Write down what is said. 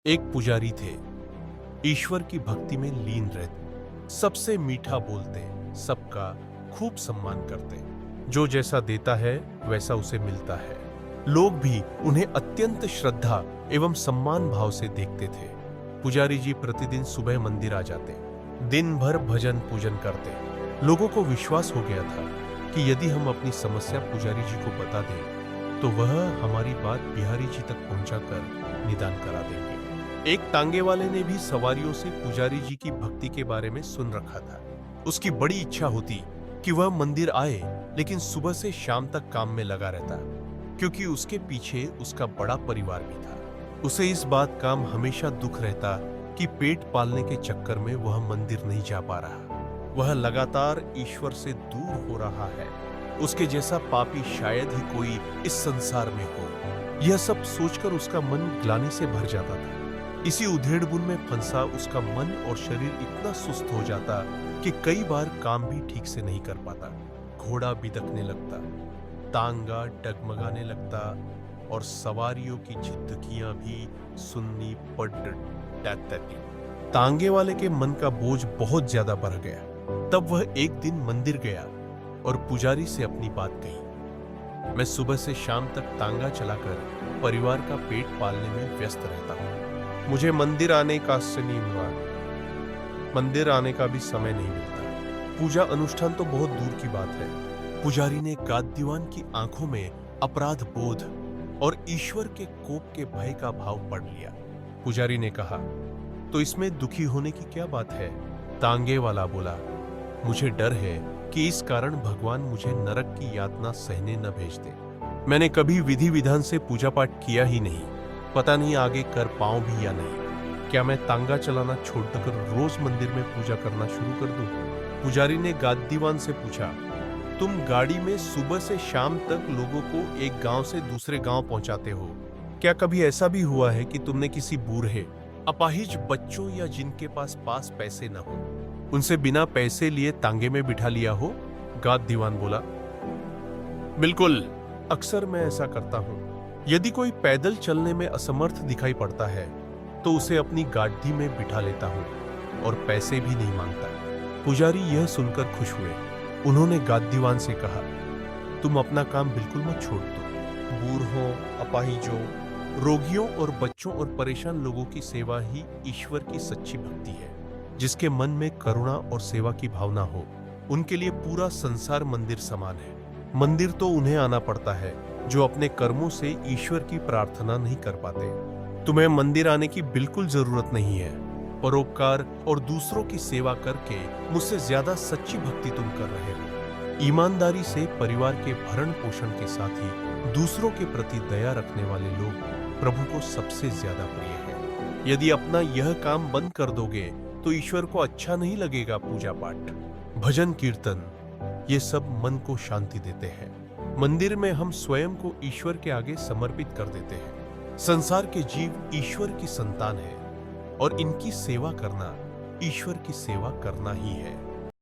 एक पुजारी थे, ईश्वर की भक्ति में लीन रहते, सबसे मीठा बोलते, सबका खूब सम्मान करते। जो जैसा देता है वैसा उसे मिलता है। लोग भी उन्हें अत्यंत श्रद्धा एवं सम्मान भाव से देखते थे। पुजारी जी प्रतिदिन सुबह मंदिर आ जाते, दिन भर भजन पूजन करते। लोगों को विश्वास हो गया था कि यदि हम अपनी समस्या पुजारी जी को बता दें तो वह हमारी बात बिहारी जी तक पहुंचाकर निदान करा देंगे। एक तांगे वाले ने भी सवारियों से पुजारी जी की भक्ति के बारे में सुन रखा था। उसकी बड़ी इच्छा होती कि वह मंदिर आए, लेकिन सुबह से शाम तक काम में लगा रहता, क्योंकि उसके पीछे उसका बड़ा परिवार भी था। उसे इस बात का हमेशा दुख रहता कि पेट पालने के चक्कर में वह मंदिर नहीं जा पा रहा। वह लगातार ईश्वर से दूर हो रहा है। उसके जैसा पापी शायद ही कोई इस संसार में हो। यह सब सोचकर उसका मन ग्लानि से भर जाता था। इसी उधेड़-बुन में फंसा उसका मन और शरीर इतना सुस्त हो जाता कि कई बार काम भी ठीक से नहीं कर पाता। घोड़ा बिदकने लगता, तांगा डगमगाने लगता और सवारियों की झिकझिकियां भी सुननी पड़ जाती। तांगे वाले के मन का बोझ बहुत ज्यादा बढ़ गया। तब वह एक दिन मंदिर गया और पुजारी से अपनी बात कही। मैं सुबह से शाम तक तांगा चलाकर परिवार का पेट पालने में व्यस्त रहता हूँ। मुझे मंदिर आने का आश्चर्य नहीं हुआ, मंदिर आने का भी समय नहीं मिलता। पूजा अनुष्ठान तो बहुत दूर की बात है। पुजारी ने गादीवान की आंखों में अपराध बोध और ईश्वर के कोप के भय का भाव पढ़ लिया। पुजारी ने कहा, तो इसमें दुखी होने की क्या बात है? तांगे वाला बोला, मुझे डर है कि इस कारण भगवान मुझे नरक की यातना सहने न भेज दे। मैंने कभी विधि विधान से पूजा पाठ किया ही नहीं, पता नहीं आगे कर पाऊं भी या नहीं। क्या मैं तांगा चलाना छोड़कर रोज मंदिर में पूजा करना शुरू कर दूं? पुजारी ने गादीवान से पूछा, तुम गाड़ी में सुबह से शाम तक लोगों को एक गांव से दूसरे गांव पहुंचाते हो। क्या कभी ऐसा भी हुआ है कि तुमने किसी बूढ़े, अपाहिज बच्चों या जिनके पास पैसे न हो, उनसे बिना पैसे लिए तांगे में बिठा लिया हो? गादीवान बोला, बिल्कुल, अक्सर मैं ऐसा करता हूं। यदि कोई पैदल चलने में असमर्थ दिखाई पड़ता है तो उसे अपनी गाड़ी में बिठा लेता हूं और पैसे भी नहीं मांगता। पुजारी यह सुनकर खुश हुए। उन्होंने गादीवान से कहा, तुम अपना काम बिल्कुल मत छोड़ दो। बूढ़ों, अपाहिजों, रोगियों और बच्चों और परेशान लोगों की सेवा ही ईश्वर की सच्ची भक्ति है। जिसके मन में करुणा और सेवा की भावना हो, उनके लिए पूरा संसार मंदिर समान है। मंदिर तो उन्हें आना पड़ता है जो अपने कर्मों से ईश्वर की प्रार्थना नहीं कर पाते। तुम्हें मंदिर आने की बिल्कुल जरूरत नहीं है। परोपकार और दूसरों की सेवा करके मुझसे ज्यादा सच्ची भक्ति तुम कर रहे हो। ईमानदारी से परिवार के भरण पोषण के साथ ही दूसरों के प्रति दया रखने वाले लोग प्रभु को सबसे ज्यादा प्रिय है। यदि अपना यह काम बंद कर दोगे तो ईश्वर को अच्छा नहीं लगेगा। पूजा पाठ, भजन कीर्तन, ये सब मन को शांति देते हैं। मंदिर में हम स्वयं को ईश्वर के आगे समर्पित कर देते हैं। संसार के जीव ईश्वर की संतान है और इनकी सेवा करना ईश्वर की सेवा करना ही है।